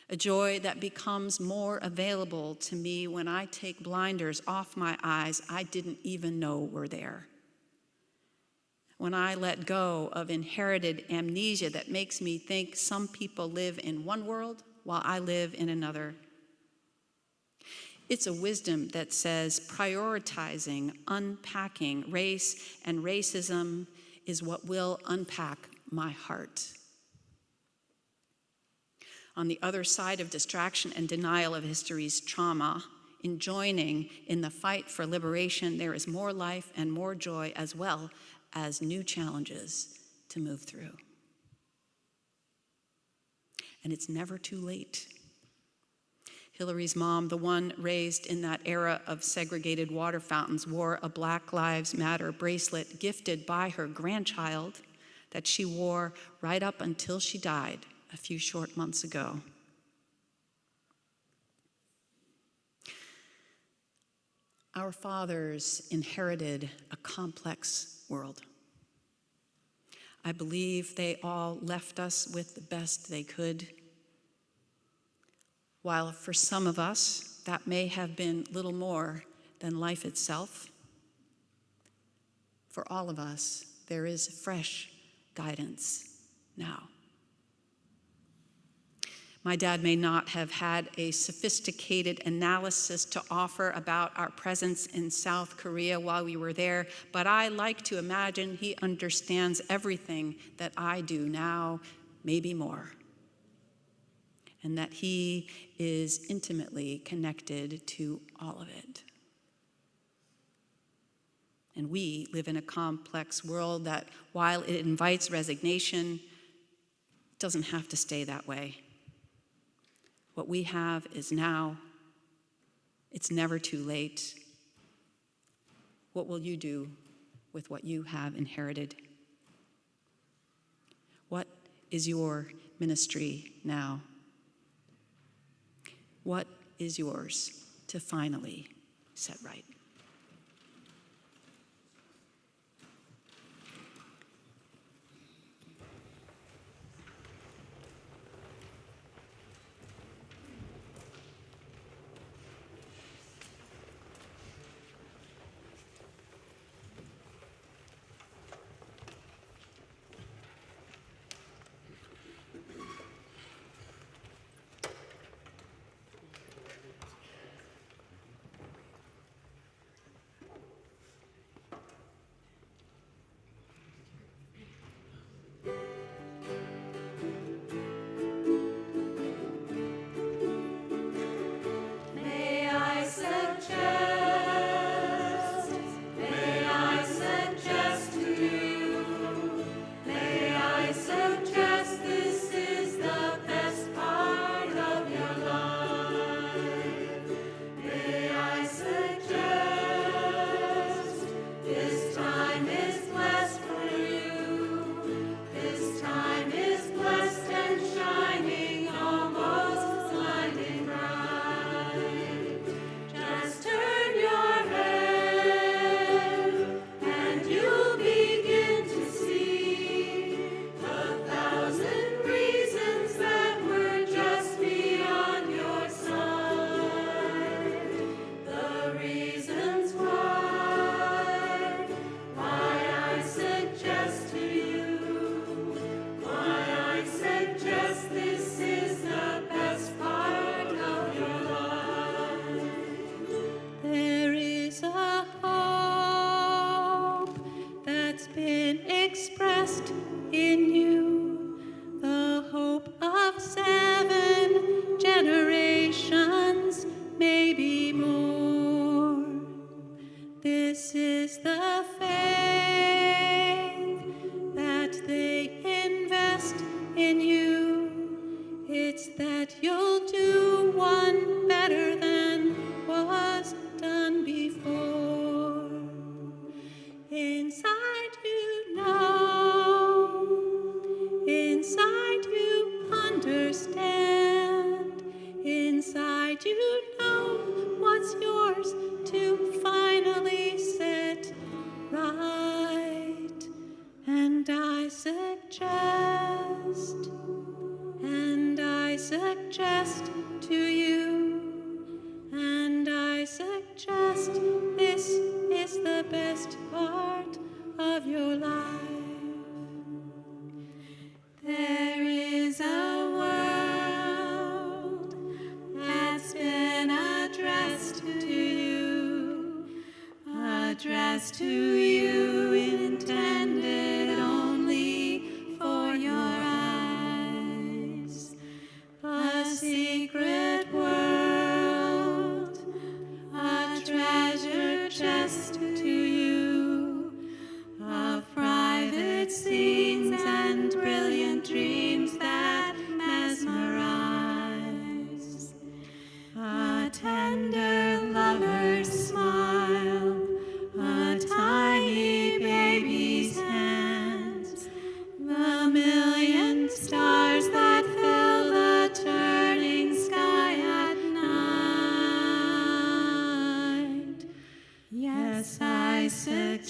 A joy that becomes more available to me when I take blinders off my eyes I didn't even know were there. When I let go of inherited amnesia that makes me think some people live in one world while I live in another. It's a wisdom that says prioritizing, unpacking race and racism is what will unpack my heart. On the other side of distraction and denial of history's trauma, in joining in the fight for liberation, there is more life and more joy, as well as new challenges to move through. And it's never too late. Hillary's mom, the one raised in that era of segregated water fountains, wore a Black Lives Matter bracelet gifted by her grandchild that she wore right up until she died a few short months ago. Our fathers inherited a complex world. I believe they all left us with the best they could. While for some of us, that may have been little more than life itself, for all of us, there is fresh guidance now. My dad may not have had a sophisticated analysis to offer about our presence in South Korea while we were there, but I like to imagine he understands everything that I do now, maybe more, and that he is intimately connected to all of it. And we live in a complex world that, while it invites resignation, doesn't have to stay that way. What we have is now. It's never too late. What will you do with what you have inherited? What is your ministry now? What is yours to finally set right? But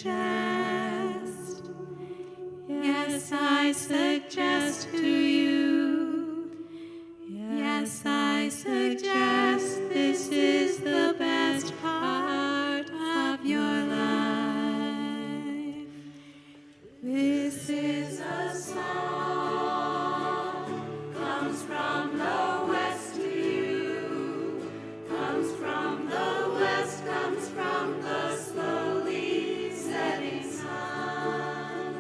suggest, yes, I suggest to you, yes, I suggest this is the best part of your life. This is a song, comes from the west to you, comes from the west, comes from the slowly setting sun.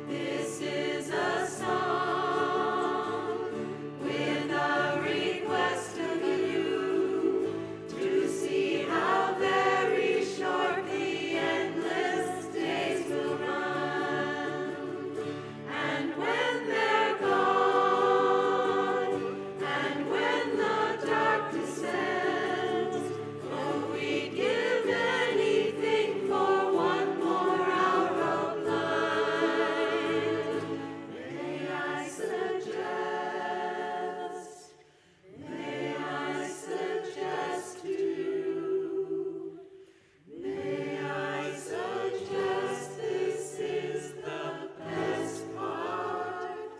This is a song with a request of you to see how very short the endless days will run. And when they're gone, and when the dark descends, oh, we'd give anything for one more hour of light. May I suggest to you, may I suggest this is the best part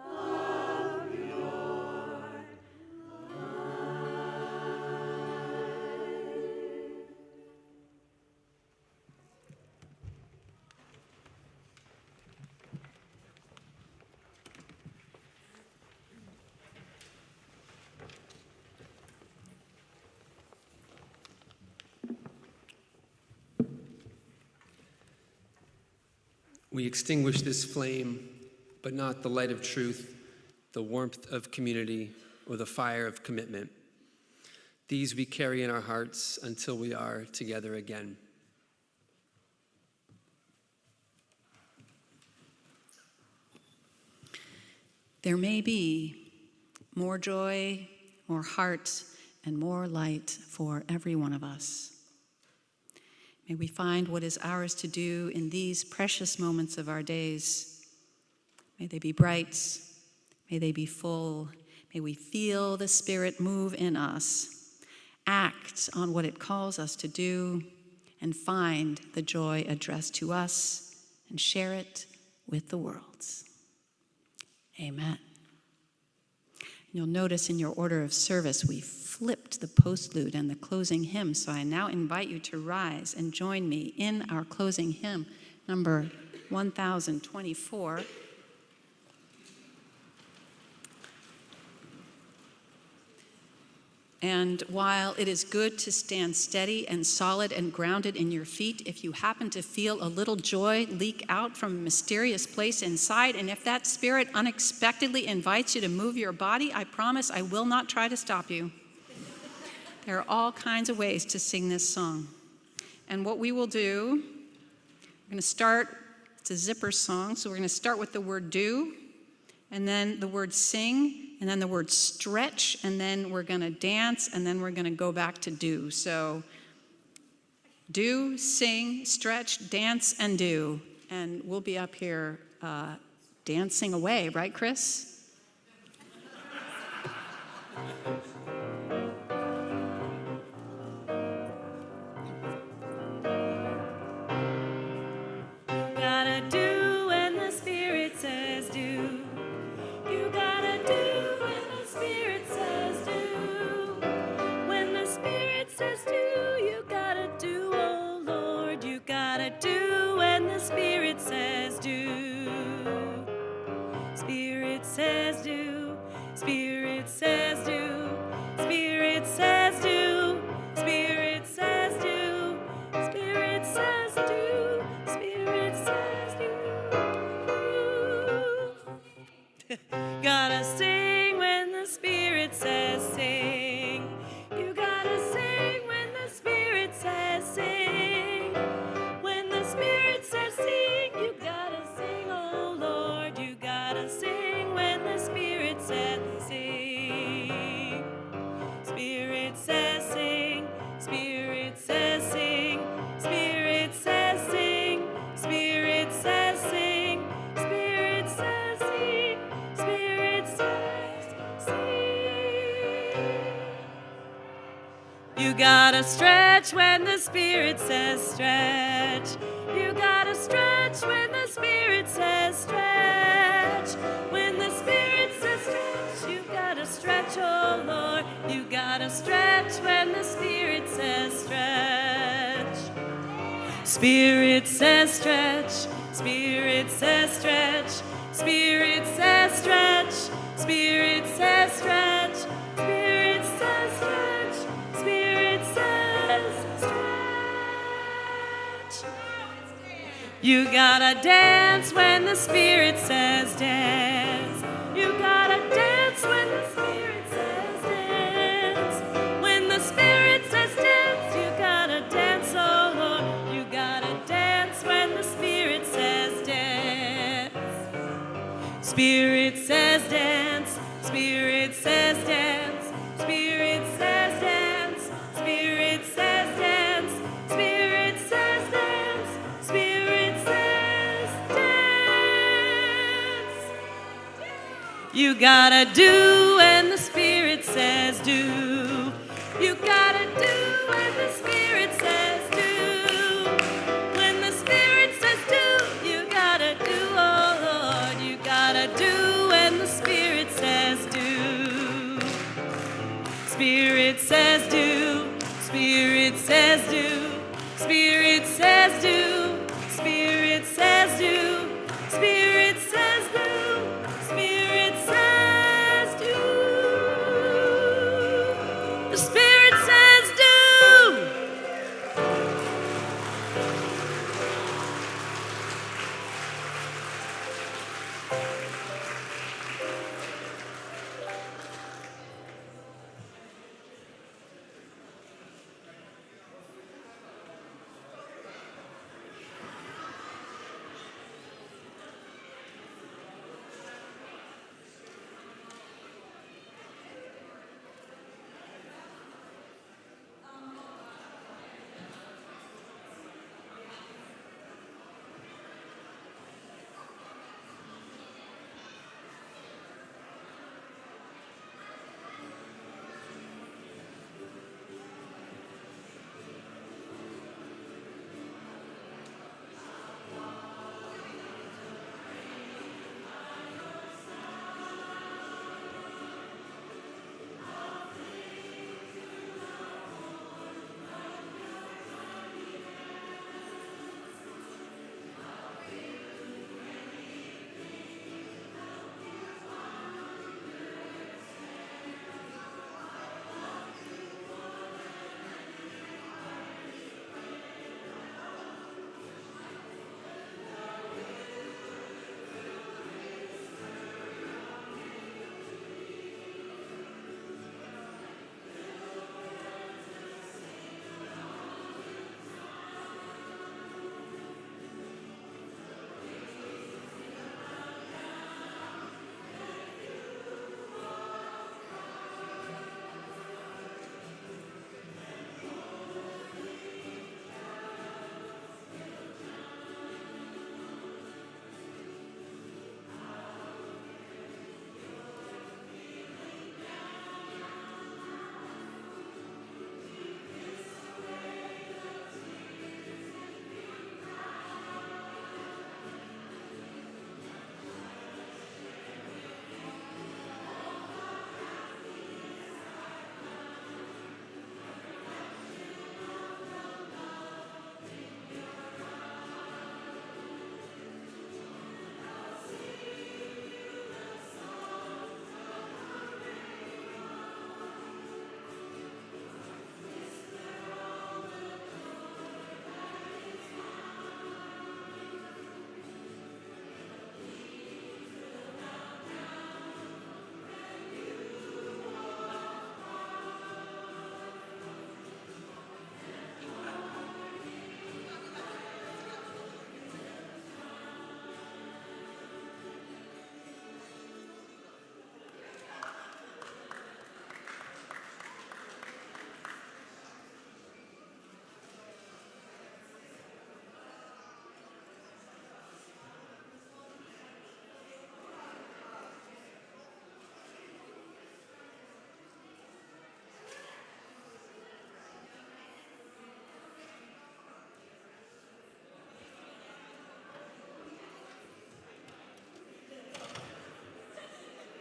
of your life. We extinguish this flame, but not the light of truth, the warmth of community, or the fire of commitment. These we carry in our hearts until we are together again. There may be more joy, more heart, and more light for every one of us. May we find what is ours to do in these precious moments of our days. May they be bright, may they be full, may we feel the Spirit move in us, act on what it calls us to do, and find the joy addressed to us and share it with the world. Amen. You'll notice in your order of service, we flipped the postlude and the closing hymn. So I now invite you to rise and join me in our closing hymn, number 1024. And while it is good to stand steady and solid and grounded in your feet, if you happen to feel a little joy leak out from a mysterious place inside, and if that spirit unexpectedly invites you to move your body, I promise I will not try to stop you. There are all kinds of ways to sing this song. And what we will do, we're going to start, it's a zipper song, so we're going to start with the word do, and then the word sing, and then the word stretch, and then we're going to dance, and then we're going to go back to do. So do, sing, stretch, dance, and do. And we'll be up here dancing away, right, Chris? Gotta do when the Spirit says do. You gotta do when the Spirit says do. When the Spirit says do, you gotta do, oh Lord. You gotta do when the Spirit says do. Spirit says do. Spirit says do. Spirit says do. Spirit says do. Spirit says do. Spirit says do. Gotta sing when the Spirit says sing. You gotta sing when the Spirit says sing. When the Spirit says sing, you gotta sing, oh Lord. You gotta sing when the Spirit says sing. Spirit says sing. Spirit says sing. Spirit says sing. Spirit says sing. Spirit says sing. Spirit says sing. You gotta stretch when the Spirit says stretch. stretch when the Spirit says stretch. When the Spirit says stretch, you gotta stretch, oh Lord. You gotta stretch when the Spirit says stretch. Spirit says stretch. Spirit says stretch. Spirit says stretch. Spirit says stretch. Spirit says stretch. Spirit says stretch. You gotta dance when the Spirit says dance. You gotta dance when the Spirit says dance. When the Spirit says dance, you gotta dance, oh Lord. You gotta dance when the Spirit says dance. Spirit says dance. Spirit says dance. Spirit says dance. Spirit says dance. Spirit says dance. Spirit says dance. You gotta do when the Spirit says do. You gotta do when the Spirit says